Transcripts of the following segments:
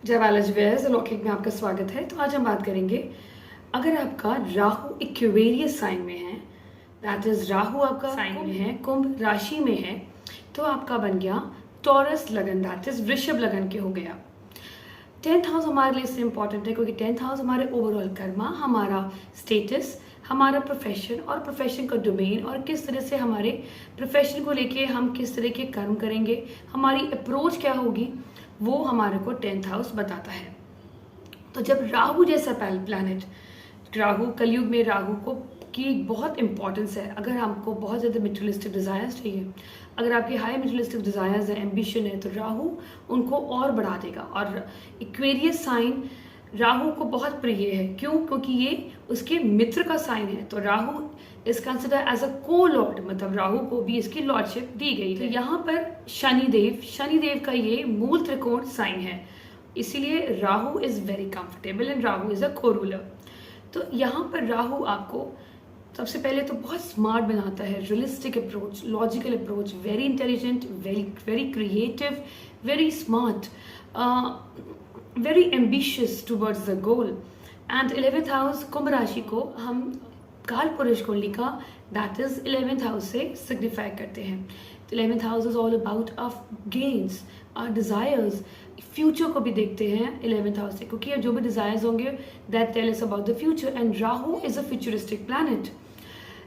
जय बालाजी वेयर्स लौकिक में आपका स्वागत है। तो आज हम बात करेंगे, अगर आपका राहु एक्वेरियस साइन में है, दैट इज राहु आपका साइन में है, कुंभ राशि में है, तो आपका बन गया टॉरस लगन, दैट इज वृषभ लगन के हो गया। 10th हाउस हमारे लिए इससे इंपॉर्टेंट है क्योंकि 10th हाउस हमारे ओवरऑल कर्मा, हमारा स्टेटस, हमारा प्रोफेशन और प्रोफेशन का डोमेन और किस तरह से हमारे प्रोफेशन को लेके हम किस तरह के कर्म करेंगे, हमारी अप्रोच क्या होगी, वो हमारे को 10th हाउस बताता है। तो जब राहु जैसा प्लैनेट, राहु कलयुग में राहु को की बहुत इंपॉर्टेंस है। अगर हमको बहुत ज़्यादा मटेरियलिस्टिक डिज़ायर्स चाहिए, अगर आपके हाई मटेरियलिस्टिक डिज़ायर्स है, एम्बिशन है, तो राहु उनको और बढ़ा देगा। और इक्वेरियस साइन राहु को बहुत प्रिय है। क्यों? क्योंकि ये उसके मित्र का साइन है। तो Rahu is consider as a co lord, मतलब राहु को भी इसकी लॉर्डशिप दी गई है। तो यहाँ पर शनिदेव का ये मूल त्रिकोण साइन है, इसीलिए Rahu is very comfortable and Rahu is अ को रूलर। तो यहाँ पर राहु आपको सबसे पहले तो बहुत स्मार्ट बनाता है, realistic approach, logical approach, very intelligent, very creative, very smart, very ambitious towards the goal. And 11th house कुंभ राशि को हम काल पुरुष कुंडली का दैट इज 11th हाउस से सिग्निफाई करते हैं। तो 11th house is all about of gains, our desires, future को भी देखते हैं 11th हाउस से, क्योंकि जो भी डिजायर्स होंगे that tell us about the future and Rahu is a futuristic planet.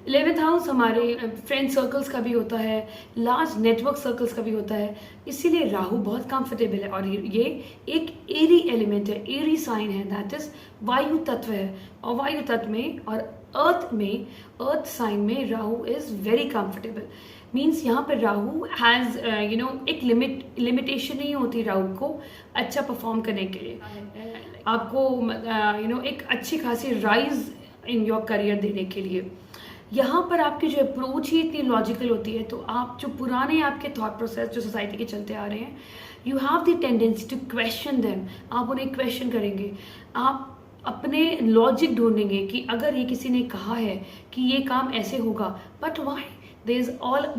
11th house हमारे फ्रेंड सर्कल्स का भी होता है, लार्ज नेटवर्क सर्कल्स का भी होता है, इसीलिए राहु बहुत कंफर्टेबल है। और ये एक एरी एलिमेंट है, एरी साइन है, दैट इज वायु तत्व है। और वायु तत्व में और अर्थ साइन में Rahu is very comfortable. Means यहाँ पर राहु हैज़ एक लिमिटेशन नहीं होती राहु को अच्छा परफॉर्म करने के लिए, आपको एक अच्छी खासी राइज इन योर करियर देने के लिए। यहाँ पर आपकी जो अप्रोच ही इतनी लॉजिकल होती है, तो आप जो पुराने आपके थॉट प्रोसेस जो सोसाइटी के चलते आ रहे हैं, you have the tendency to question them, आप उन्हें क्वेश्चन करेंगे, आप अपने लॉजिक ढूंढेंगे कि अगर ये किसी ने कहा है कि ये काम ऐसे होगा, but why, there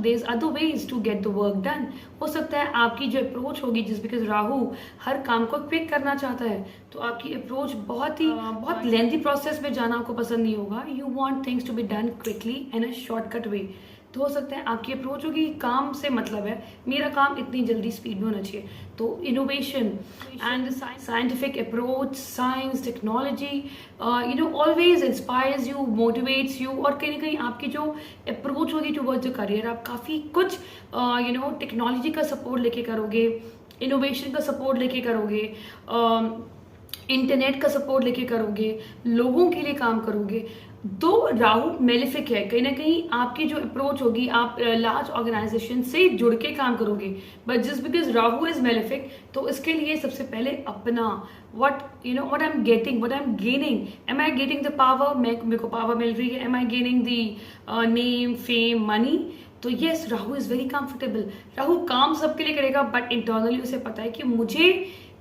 is other ways to get the work done। हो सकता है आपकी जो अप्रोच होगी, जिस बिकॉज राहु हर काम को क्विक करना चाहता है, तो आपकी अप्रोच बहुत लेंथी प्रोसेस में जाना आपको पसंद नहीं होगा। You want things to be done quickly in a shortcut way. तो हो सकता है आपकी अप्रोच होगी काम से मतलब है मेरा काम इतनी जल्दी स्पीड में होना चाहिए। तो innovation and scientific approach, science, technology always inspires you, motivates you. और कहीं ना कहीं आपकी जो अप्रोच होगी टुवर्ड्स योर करियर, आप काफ़ी कुछ टेक्नोलॉजी का सपोर्ट लेके करोगे, इनोवेशन का सपोर्ट लेके करोगे, इंटरनेट का सपोर्ट लेके करोगे, लोगों के लिए काम करोगे। दो राहु मेलिफिक है, कहीं ना कहीं आपकी जो अप्रोच होगी, आप लार्ज ऑर्गेनाइजेशन से जुड़ के काम करोगे, but just because Rahu is malefic, तो इसके लिए सबसे पहले अपना what I am getting, what I am gaining, am I getting the power, मेरे को पावर मिल रही है, am I gaining the name, fame, money. तो yes, Rahu is very comfortable. Rahu काम सबके लिए करेगा, बट इंटरनली उसे पता है कि मुझे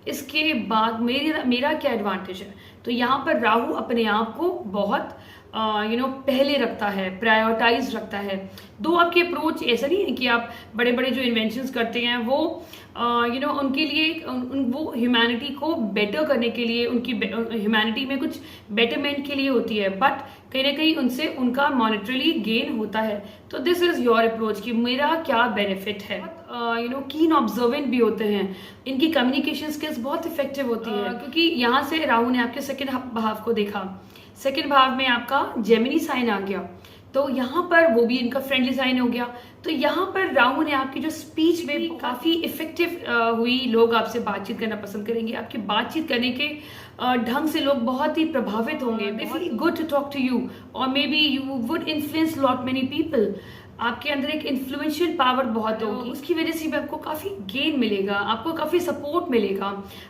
इसके बाद मेरा क्या एडवांटेज है। तो यहाँ पर राहु अपने आप को बहुत पहले रखता है, प्रायोरिटाइज रखता है। दो आपकी अप्रोच ऐसा नहीं है कि आप बड़े बड़े जो इन्वेंशंस करते हैं वो उनके लिए वो ह्यूमैनिटी को बेटर करने के लिए, उनकी ह्यूमैनिटी में कुछ बेटरमेंट के लिए होती है, बट कहीं ना कहीं उनसे उनका मॉनेटरीली गेन होता है। तो दिस इज योर अप्रोच कि मेरा क्या बेनिफिट है। कीन ऑब्जर्वेंट भी होते हैं, इनकी कम्युनिकेशन स्किल्स बहुत इफेक्टिव होती है, क्योंकि यहाँ से राहु ने आपके सेकेंड भाव को देखा, सेकेंड भाव में आपका जेमिनी साइन आ गया, तो यहाँ पर वो भी इनका फ्रेंडली साइन हो गया। तो यहाँ पर राहु ने आपकी जो स्पीच में काफ़ी इफेक्टिव हुई, लोग आपसे बातचीत करना पसंद करेंगे, आपकी बातचीत करने के ढंग से लोग बहुत ही प्रभावित होंगे, they feel good to talk to you, और maybe you would influence lot many people. आपके अंदर एक इन्फ्लुएंशियल पावर बहुत होगी, उसकी वजह से भी आपको काफ़ी गेन मिलेगा, आपको काफ़ी सपोर्ट मिलेगा।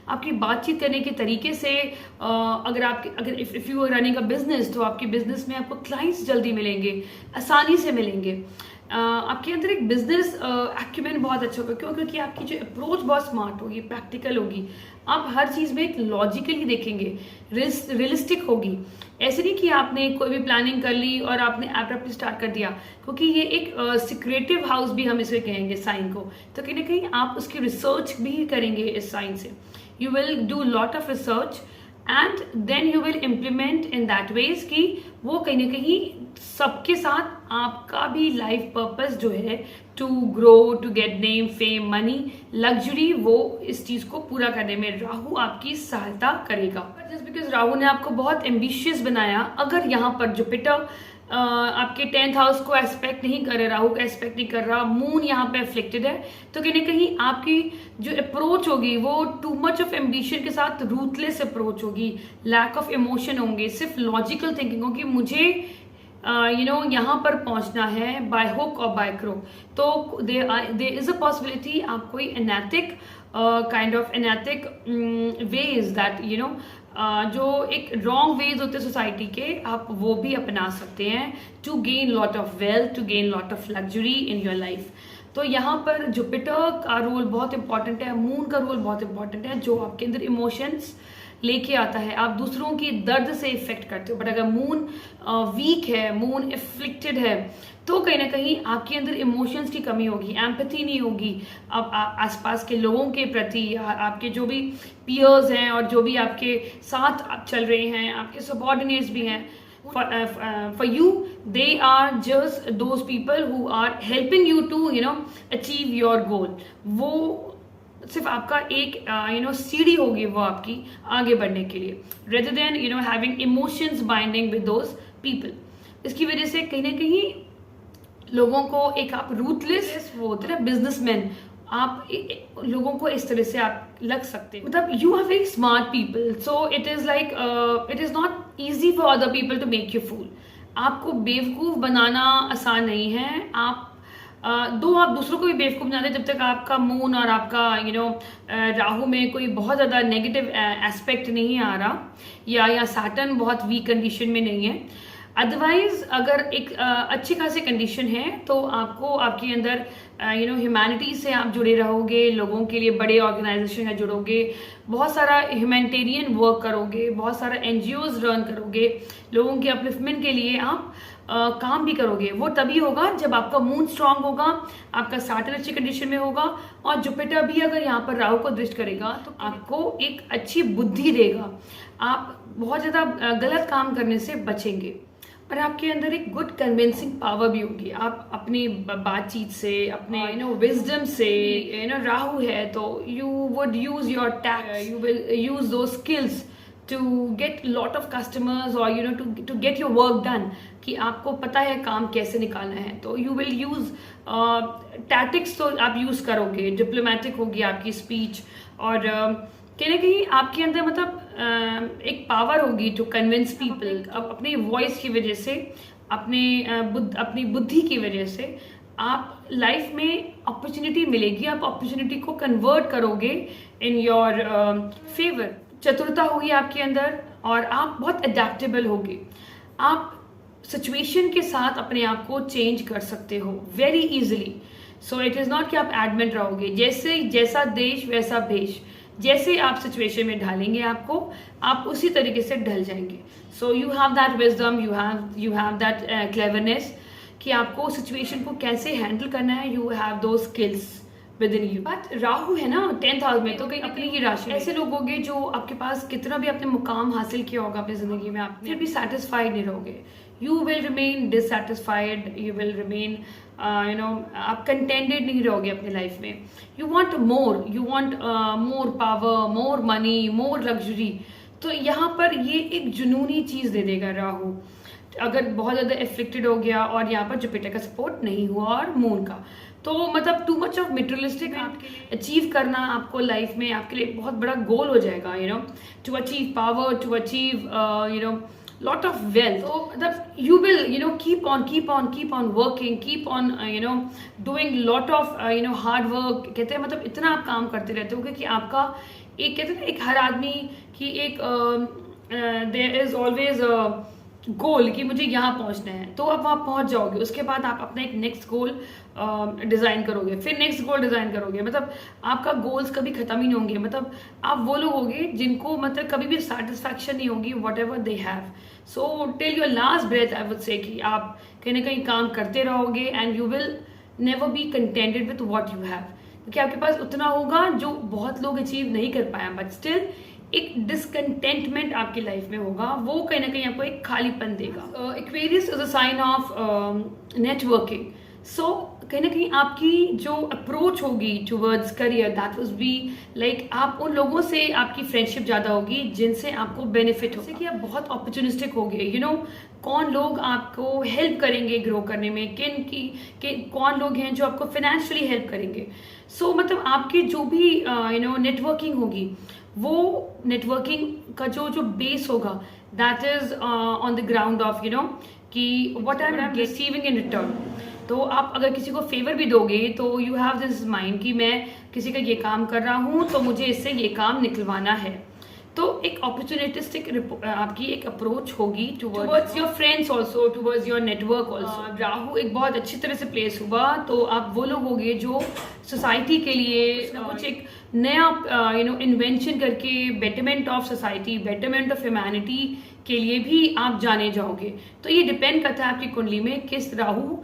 आपकी बातचीत करने के तरीके से अगर if you are running a business, तो आपके बिजनेस में आपको क्लाइंट्स जल्दी मिलेंगे, आसानी से मिलेंगे। आपके अंदर एक बिजनेस एक्यूमेंट बहुत अच्छा होगा। क्यों? क्योंकि आपकी जो अप्रोच बहुत स्मार्ट होगी, प्रैक्टिकल होगी। आप हर चीज़ में एक लॉजिकली देखेंगे, रियलिस्टिक होगी। ऐसे नहीं कि आपने कोई भी प्लानिंग कर ली और आपने एब्रप्टली स्टार्ट कर दिया, क्योंकि ये एक सिक्रेटिव हाउस भी हम इसे कहेंगे साइन को। तो कहीं ना कहीं आप उसकी रिसर्च भी करेंगे इस साइन से। You will do lot of research and then you will implement in that ways कि वो कहीं ना कहीं सबके साथ आपका भी लाइफ पर्पस जो है to grow, to get name, fame, money, luxury, वो इस चीज को पूरा करने में राहु आपकी सहायता करेगा। जस्ट बिकॉज राहु ने आपको बहुत एम्बिशियस बनाया, अगर यहाँ पर जुपिटर आपके 10th हाउस को एस्पेक्ट नहीं कर रहा, राहु का एस्पेक्ट नहीं कर रहा, मून यहाँ पे अफ्लिक्टेड है, तो कहीं ना कहीं आपकी जो अप्रोच होगी वो टू मच ऑफ एम्बिशन के साथ रूथलेस अप्रोच होगी, लैक ऑफ इमोशन होंगे, सिर्फ लॉजिकल थिंकिंग होगी, मुझे यहाँ पर पहुंचना है बाय हुक और बाय क्रो। तो देयर इज अ पॉसिबिलिटी आप कोई अनैतिक काइंड ऑफ अनैतिक वेज दैट जो एक रॉन्ग वेज होते हैं सोसाइटी के, आप वो भी अपना सकते हैं to gain lot of wealth, to gain lot of luxury in your life. तो यहाँ पर जुपिटर का रोल बहुत इंपॉर्टेंट है, मून का रोल बहुत इंपॉर्टेंट है, जो आपके अंदर इमोशंस लेके आता है। आप दूसरों की दर्द से इफेक्ट करते हो, बट अगर मून वीक है, मून इफ्लिक्टेड है, तो कहीं ना कहीं आपके अंदर इमोशंस की कमी होगी, एम्पैथी नहीं होगी अब आसपास के लोगों के प्रति, आपके जो भी पियर्स हैं और जो भी आपके साथ आप चल रहे हैं, आपके सबॉर्डिनेट्स भी हैं, for you they are just those people who are helping you to achieve your goal। वो सिर्फ आपका एक सीढ़ी होगी वो आपकी आगे बढ़ने के लिए, rather than having emotions binding with those people। इसकी वजह से कहीं ना कहीं लोगों को एक आप रूथलेस वो होते हैं बिजनेसमैन, आप लोगों को इस तरह से आप लग सकते हैं। मतलब you are very smart people, so it is like it is not easy for other people to make you fool. आपको बेवकूफ बनाना आसान नहीं है। आप आप दूसरों को भी बेवकूफ बनाते जब तक आपका मून और आपका राहु में कोई बहुत ज़्यादा नेगेटिव एस्पेक्ट नहीं आ रहा, या सैटर्न बहुत वीक कंडीशन में नहीं है। अदरवाइज अगर एक अच्छी खासी कंडीशन है तो आपको आपके अंदर ह्यूमैनिटी से आप जुड़े रहोगे, लोगों के लिए बड़े ऑर्गेनाइजेशन में जुड़ोगे, बहुत सारा ह्यूमैनिटेरियन वर्क करोगे, बहुत सारा एनजीओज रन करोगे, लोगों के अपलिफ्टमेंट के लिए आप काम भी करोगे। वो तभी होगा जब आपका मून स्ट्रांग होगा, आपका सैटर्न अच्छी कंडीशन में होगा, और जुपिटर भी अगर यहाँ पर राहु को दृष्ट करेगा तो आपको एक अच्छी बुद्धि देगा, आप बहुत ज़्यादा गलत काम करने से बचेंगे, और आपके अंदर एक गुड कन्विंसिंग पावर भी होगी। आप अपनी बातचीत से, अपने विजडम से, राहु है तो you would use your tact, you will use those skills to get lot of customers, और to get your work done, कि आपको पता है काम कैसे निकालना है, तो यू विल यूज टैक्टिक्स, तो आप यूज करोगे, डिप्लोमेटिक होगी आपकी स्पीच, और कहीं ना कहीं आपके अंदर मतलब एक पावर होगी टू कन्विंस पीपल। अब अपनी वॉइस की वजह से, अपनी बुद्धि की वजह से आप लाइफ में अपॉर्चुनिटी मिलेगी, आप अपॉर्चुनिटी को कन्वर्ट करोगे इन योर फेवर। चतुरता होगी आपके अंदर, और आप बहुत अडेप्टेबल होगे। आप सिचुएशन के साथ अपने आप को चेंज कर सकते हो very easily. So it is not कि आप एडमिट रहोगे, जैसा देश वैसा भेष, जैसे आप सिचुएशन में ढालेंगे आपको, आप उसी तरीके से ढल जाएंगे। So you have that wisdom, you have that cleverness कि आपको सिचुएशन को कैसे हैंडल करना है, यू हैव दो skills with in you. But Rahu है ना 10th हाउस में, तो कहीं अपनी ही राशि, ऐसे लोग होंगे जो आपके पास कितना भी आपने मुकाम हासिल किया होगा अपनी जिंदगी में, आप फिर भी सेटिस्फाइड नहीं रहोगे। You will remain dissatisfied, you will remain आप कंटेंटेड नहीं रहोगे अपनी लाइफ में। You want more, you want more power, more money, more luxury. तो यहाँ पर ये एक जुनूनी चीज़ दे देगा राहु, अगर बहुत ज़्यादा एफ्लिक्टेड हो गया और यहाँ पर जुपिटर का सपोर्ट नहीं हुआ और मून का, तो मतलब too much of materialistic achieve करना आपको लाइफ में आपके लिए बहुत बड़ा गोल हो जाएगा, to achieve power, to achieve lot of wealth। So that you will keep on working, keep on doing lot of hard work। कहते हैं मतलब इतना आप काम करते रहते हो क्योंकि आपका एक कहते हैं एक हर आदमी की एक there is always गोल कि मुझे यहाँ पहुँचना है, तो आप वहाँ पहुँच जाओगे। उसके बाद आप अपना एक नेक्स्ट गोल डिज़ाइन करोगे, फिर नेक्स्ट गोल डिज़ाइन करोगे। मतलब आपका गोल्स कभी ख़त्म ही नहीं होंगे। मतलब आप वो लोग होगे जिनको मतलब कभी भी सेटिस्फैक्शन नहीं होगी whatever they have. So till your last breath I would say कि आप कहीं ना कहीं काम करते रहोगे and you will never be contented with what you have, क्योंकि आपके पास उतना होगा जो बहुत लोग अचीव नहीं कर पाए, बट स्टिल एक डिसकंटेंटमेंट आपकी लाइफ में होगा, वो कहीं ना कहीं आपको एक खालीपन देगा। Aquarius is a sign of networking. So कहीं ना कहीं आपकी जो अप्रोच होगी towards career that will be like आप उन लोगों से आपकी फ्रेंडशिप ज़्यादा होगी जिनसे आपको बेनिफिट हो, जैसे कि आप बहुत अपॉर्चुनिस्टिक होगे। यू नो कौन लोग आपको हेल्प करेंगे ग्रो करने में, कौन लोग हैं जो आपको फाइनेंशियली हेल्प करेंगे। सो मतलब आपकी जो भी नेटवर्किंग होगी, वो नेटवर्किंग का जो बेस होगा that is on the ground of कि what I am receiving in return. तो आप अगर किसी को फेवर भी दोगे तो यू हैव दिस माइंड कि मैं किसी का ये काम कर रहा हूँ तो मुझे इससे ये काम निकलवाना है। तो एक अपॉर्चुनिटिस्टिक आपकी एक अप्रोच होगी towards your friends also, towards your network also. Rahu एक बहुत अच्छी तरह से प्लेस हुआ तो आप वो लोग होंगे जो सोसाइटी के लिए कुछ एक नया इन्वेंशन करके betterment of society, betterment of humanity के लिए भी आप जाने जाओगे। तो ये डिपेंड करता है आपकी कुंडली में किस राहु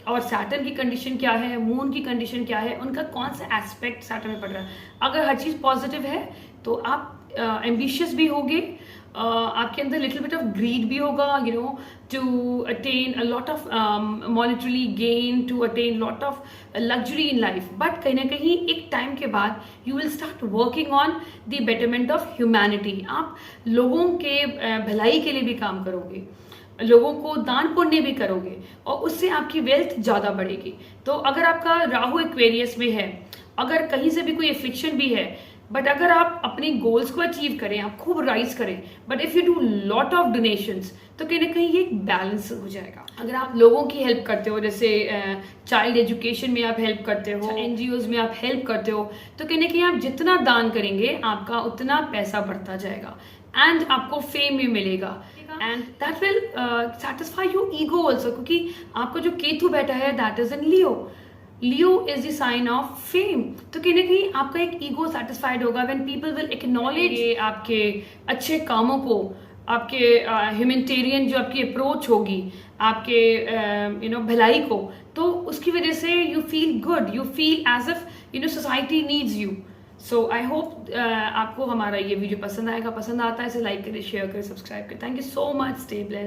और सैटर्न की कंडीशन क्या है, मून की कंडीशन क्या है, उनका कौन सा एस्पेक्ट सैटर्न में पड़ रहा है। अगर हर चीज़ पॉजिटिव है तो आप एम्बिशियस भी होगे, आपके अंदर लिटिल बिट ऑफ ग्रीड भी होगा, to attain a lot of monetary gain, to attain lot of luxury in life. But कहीं ना कहीं एक टाइम के बाद you will start working on the betterment of humanity. आप लोगों के भलाई के लिए भी काम करोगे, लोगों को दान पुण्य भी करोगे और उससे आपकी वेल्थ ज़्यादा बढ़ेगी। तो अगर आपका राहु एक्वेरियस में है, अगर कहीं से भी कोई एफ्लिक्शन भी है, बट अगर आप अपने गोल्स को अचीव करें, आप खूब राइज करें, but if you do lot of donations तो कहीं ना कहीं ये बैलेंस हो जाएगा। अगर आप लोगों की हेल्प करते हो, जैसे चाइल्ड एजुकेशन में आप हेल्प करते हो, NGOs में आप हेल्प करते हो, तो कहीं ना कहीं आप जितना दान करेंगे आपका उतना पैसा बढ़ता जाएगा एंड आपको फेम भी मिलेगा and that will satisfy your ego also, क्योंकि आपका जो केतु बैठा है that is in Leo. Leo is the sign of fame. तो कहीं ना कहीं आपका एक ईगो सेटिस्फाइड होगा व्हेन पीपल विल एक्नॉलेज आपके अच्छे कामों को, आपके ह्यूमैनिटेरियन जो आपकी अप्रोच होगी, आपके भलाई को, तो उसकी वजह से you feel good, you feel as if society needs you. So I hope आपको हमारा ये वीडियो पसंद आएगा। पसंद आता है इसे लाइक करें, शेयर करें, सब्सक्राइब करें। Thank you so much, stay blessed.